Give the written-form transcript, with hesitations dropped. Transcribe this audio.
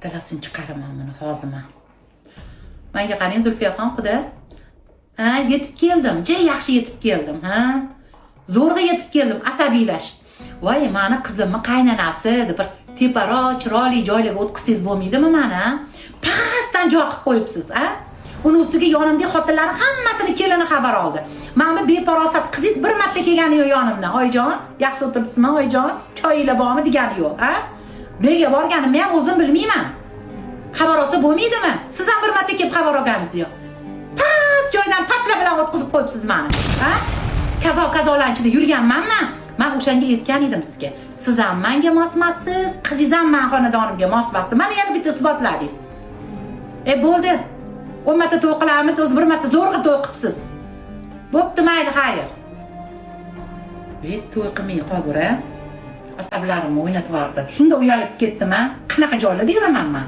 Uddalasini chiqaraman buni hozirman. Menga qarang Zulfiyaxon quda. Ha, yetib keldim. Juda yaxshi yetib keldim, ha? Zo'rg'a yetib keldim, asabiylash. Voy, meni qizimni qaynanasi deb bir teparoq, chiroyli joylarga o'tkazsangiz bo'lmaydimi meni? Pastdan joy qilib qo'yibsiz, ha? Uni ustiga yonimda xotinlarning hammasini kelini xabar oldi. Meni beparosat qizingiz bir marta kelgani yo'q yonimdan. Oyjon, yaxshi o'tiribsizmi, oyjon? Choyinglar bormi degani yo'q, ha? Nega borganimni ham o'zim bilmayman. Xabar olsa bo'lmaydimi? Siz ham bir marta kelib xabar olganingiz yo'q. Past joydan pastlar bilan o'tkazib qo'yibsiz meni, ha? Kazo-kazolanchida yurganmanmi? Men o'shanga aytgan edim sizga. Siz ham menga mosmassiz, qizingiz ham men xonadonimga mosmasdi. Mana yana bitta isbotladingiz. Bo'ldi. 10 marta to'y qilamiz, o'z bir marta zo'rg'a to'y qilibsiz. Bo'pti, mayli, xayr. To'y qilmay qolgur-a? Asablarimni o'ynatib yubordi. Shunda uyalib ketdim-a? Qanaqa joylarda yuraman men?